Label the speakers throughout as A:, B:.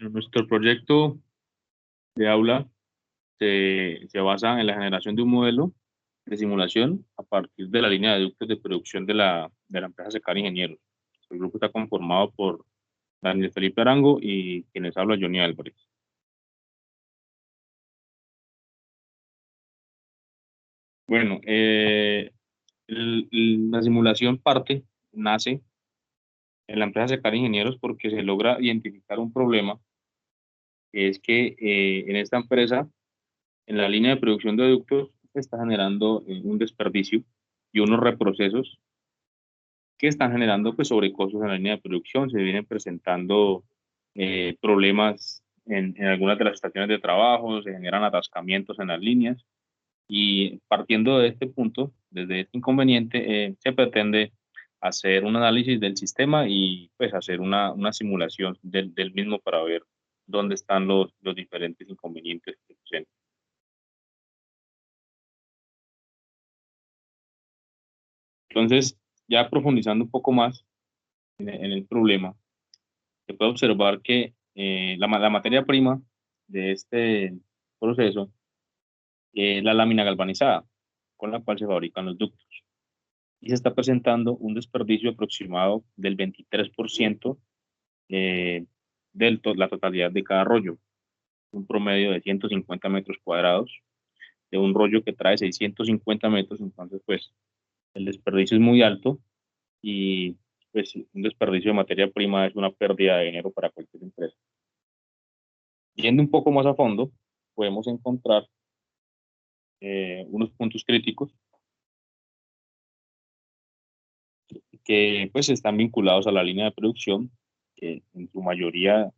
A: Bueno, nuestro proyecto de aula se basa en la generación de un modelo de simulación a partir de la línea de ductos de producción de la empresa Secar Ingenieros. El grupo está conformado por Daniel Felipe Arango y quienes habla Johnny Álvarez. Bueno, la simulación nace en la empresa Secar Ingenieros porque se logra identificar un problema, que es que en esta empresa, en la línea de producción de ductos, se está generando un desperdicio y unos reprocesos que están generando pues sobrecostos en la línea de producción. Se vienen presentando problemas en algunas de las estaciones de trabajo, se generan atascamientos en las líneas y partiendo de este punto, desde este inconveniente, se pretende hacer un análisis del sistema y pues hacer una simulación del mismo para ver dónde están los diferentes inconvenientes que presentan. Entonces, ya profundizando un poco más en el problema, se puede observar que la materia prima de este proceso es la lámina galvanizada, con la cual se fabrican los ductos. Y se está presentando un desperdicio aproximado del 23% de la totalidad de cada rollo, un promedio de 150 metros cuadrados, de un rollo que trae 650 metros, entonces pues el desperdicio es muy alto y pues un desperdicio de materia prima es una pérdida de dinero para cualquier empresa. Yendo un poco más a fondo, podemos encontrar unos puntos críticos que pues están vinculados a la línea de producción, que en su mayoría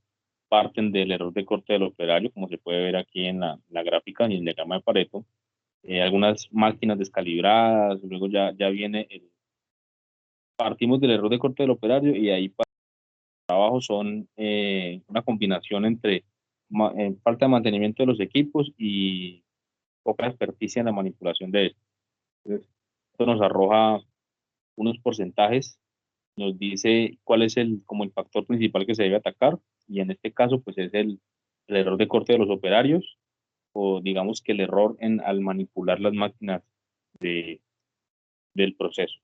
A: parten del error de corte del operario, como se puede ver aquí en la gráfica y en el diagrama de Pareto. Algunas máquinas descalibradas, luego ya viene partimos del error de corte del operario y ahí para abajo son una combinación entre falta de mantenimiento de los equipos y poca experticia en la manipulación de estos. Entonces, esto nos arroja unos porcentajes, nos dice cuál es como el factor principal que se debe atacar, y en este caso pues es el error de corte de los operarios, o digamos que el error al manipular las máquinas de, del proceso.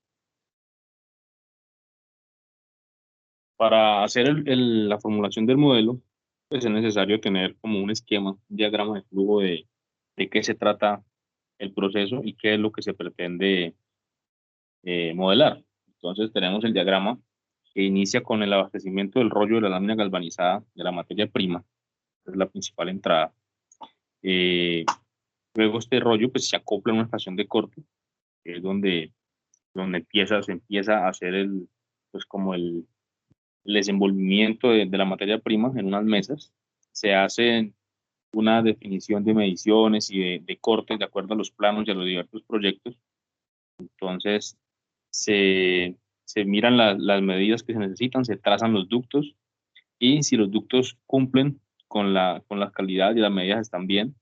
A: Para hacer la formulación del modelo, pues es necesario tener como un esquema, un diagrama de flujo de qué se trata el proceso y qué es lo que se pretende modelar. Entonces tenemos el diagrama que inicia con el abastecimiento del rollo de la lámina galvanizada de la materia prima, que es la principal entrada. Eh, Luego este rollo pues se acopla en una estación de corte, que es donde se empieza a hacer pues como el desenvolvimiento de la materia prima en unas mesas. Se hace una definición de mediciones y de cortes de acuerdo a los planos y a los diversos proyectos. Entonces, se miran las medidas que se necesitan, se trazan los ductos y si los ductos cumplen con la calidad y las medidas están bien,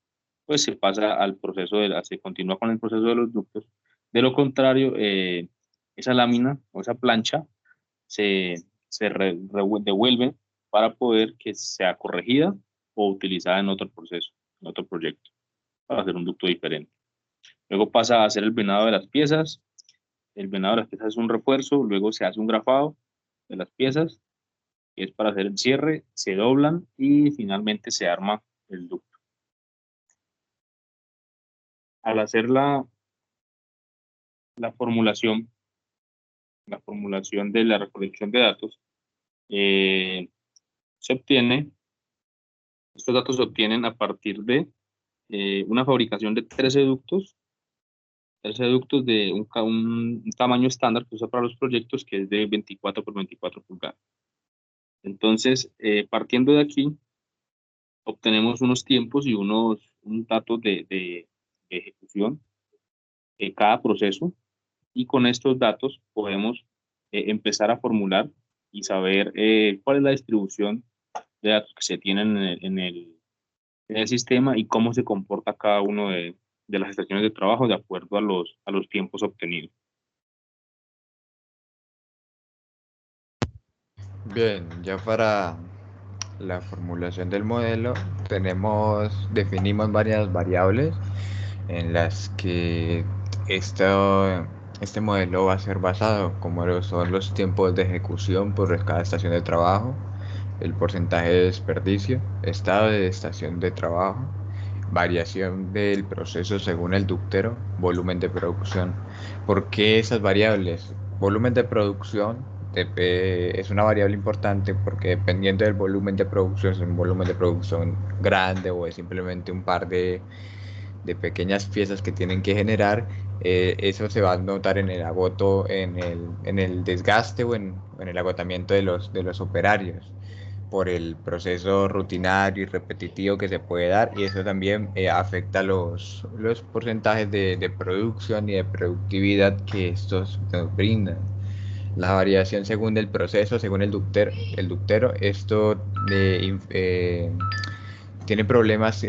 A: pues se pasa al proceso, se continúa con el proceso de los ductos. De lo contrario, esa lámina o esa plancha se, devuelve para poder que sea corregida o utilizada en otro proceso, en otro proyecto, para hacer un ducto diferente. Luego pasa a hacer el venado de las piezas. El venado de las piezas es un refuerzo, luego se hace un grafado de las piezas, que es para hacer el cierre, se doblan y finalmente se arma el ducto. Al hacer la formulación, la formulación de la recolección de datos, eh, se obtiene, estos datos se obtienen a partir de una fabricación de 13 ductos de un tamaño estándar que se usa para los proyectos, que es de 24 por 24 pulgadas. Entonces, partiendo de aquí, obtenemos unos tiempos y un datos de ejecución de cada proceso, y con estos datos podemos empezar a formular y saber cuál es la distribución de datos que se tienen en el sistema y cómo se comporta cada uno de las estaciones de trabajo de acuerdo a los tiempos obtenidos.
B: Bien, ya para la formulación del modelo definimos varias variables en las que este modelo va a ser basado, como son los tiempos de ejecución por cada estación de trabajo, el porcentaje de desperdicio, estado de estación de trabajo, variación del proceso según el ductero, volumen de producción. ¿Por qué esas variables? Volumen de producción es una variable importante porque dependiendo del volumen de producción, es un volumen de producción grande o es simplemente un par de pequeñas piezas que tienen que generar, eso se va a notar en el agoto, en el desgaste o en el agotamiento de los operarios por el proceso rutinario y repetitivo que se puede dar y eso también afecta los porcentajes de producción y de productividad que estos nos brindan. La variación según el proceso, según el ductero, esto tiene problemas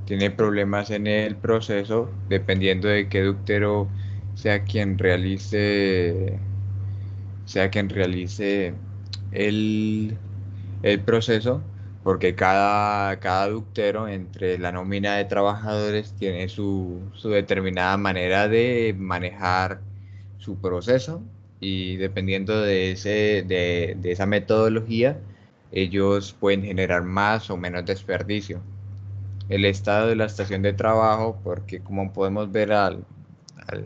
B: tiene problemas en el proceso, dependiendo de qué ductero sea quien realice, sea quien realice el, el proceso, porque cada ductero entre la nómina de trabajadores tiene su determinada manera de manejar su proceso y dependiendo de esa metodología, ellos pueden generar más o menos desperdicio. El estado de la estación de trabajo, porque como podemos ver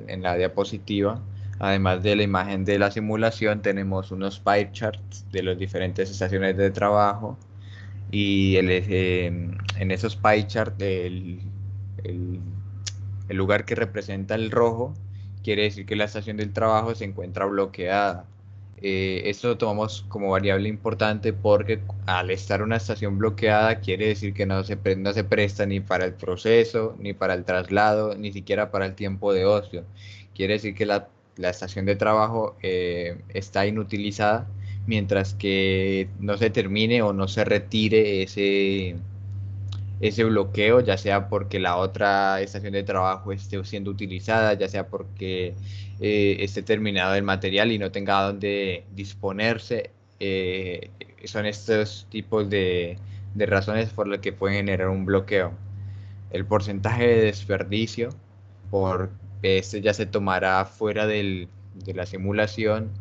B: en la diapositiva, además de la imagen de la simulación, tenemos unos pie charts de las diferentes estaciones de trabajo y en esos pie charts el- el lugar que representa el rojo quiere decir que la estación del trabajo se encuentra bloqueada. Esto lo tomamos como variable importante porque al estar una estación bloqueada quiere decir que no se presta ni para el proceso, ni para el traslado, ni siquiera para el tiempo de ocio. Quiere decir que la estación de trabajo está inutilizada mientras que no se termine o no se retire ese bloqueo, ya sea porque la otra estación de trabajo esté siendo utilizada, ya sea porque esté terminado el material y no tenga dónde disponerse. eh, Son estos tipos de razones por las que pueden generar un bloqueo. El porcentaje de desperdicio, por este ya se tomará fuera de la simulación,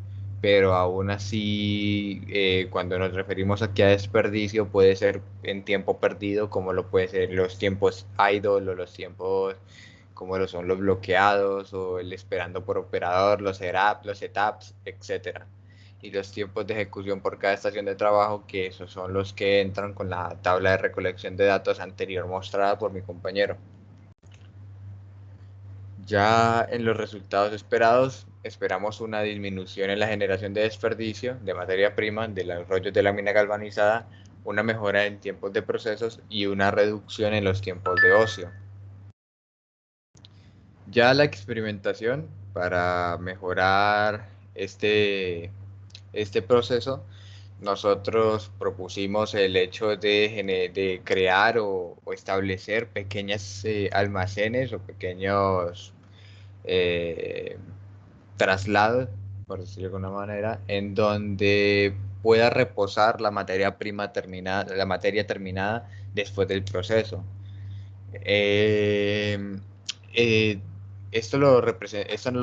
B: pero aún así, cuando nos referimos aquí a desperdicio, puede ser en tiempo perdido, como lo puede ser los tiempos idle o los tiempos como lo son los bloqueados o el esperando por operador, los setups, etcétera. Y los tiempos de ejecución por cada estación de trabajo, que esos son los que entran con la tabla de recolección de datos anterior mostrada por mi compañero. Ya en los resultados esperados, esperamos una disminución en la generación de desperdicio de materia prima de los rollos de lámina galvanizada, una mejora en tiempos de procesos y una reducción en los tiempos de ocio. Ya la experimentación para mejorar este proceso, nosotros propusimos el hecho de crear o establecer pequeños almacenes o pequeños eh, traslados, por decirlo de alguna manera, en donde pueda reposar la materia prima terminada, la materia terminada después del proceso. Eh, eh, esto lo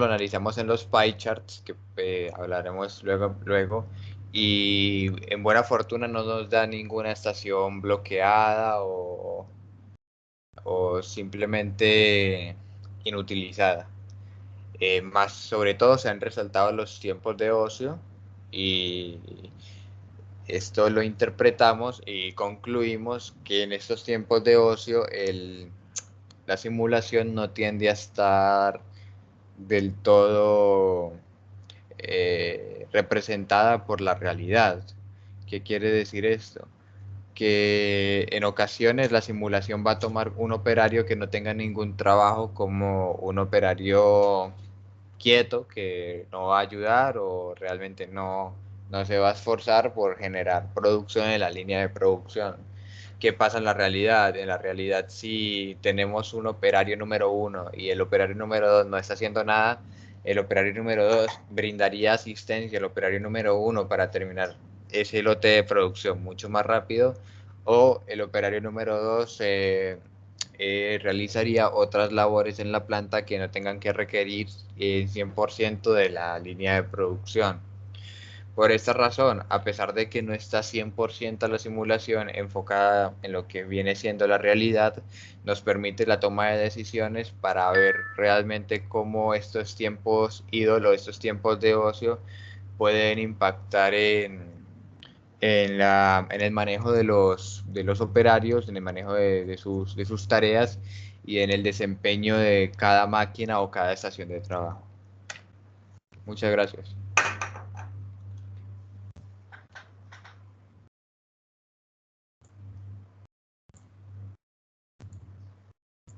B: analizamos en los pie charts que hablaremos luego y en buena fortuna no nos da ninguna estación bloqueada o simplemente inutilizada. Más sobre todo se han resaltado los tiempos de ocio y esto lo interpretamos y concluimos que en estos tiempos de ocio la simulación no tiende a estar del todo representada por la realidad. ¿Qué quiere decir esto? Que en ocasiones la simulación va a tomar un operario que no tenga ningún trabajo como un operario quieto que no va a ayudar o realmente no se va a esforzar por generar producción en la línea de producción. ¿Qué pasa en la realidad? En la realidad, si tenemos un operario número uno y el operario número dos no está haciendo nada, El operario número 2 brindaría asistencia al operario número 1 para terminar ese lote de producción mucho más rápido, o el operario número 2 realizaría otras labores en la planta que no tengan que requerir el 100% de la línea de producción. Por esta razón, a pesar de que no está 100% la simulación enfocada en lo que viene siendo la realidad, nos permite la toma de decisiones para ver realmente cómo estos tiempos ídolo, estos tiempos de ocio, pueden impactar en el manejo de los operarios, en el manejo de sus tareas y en el desempeño de cada máquina o cada estación de trabajo. Muchas gracias.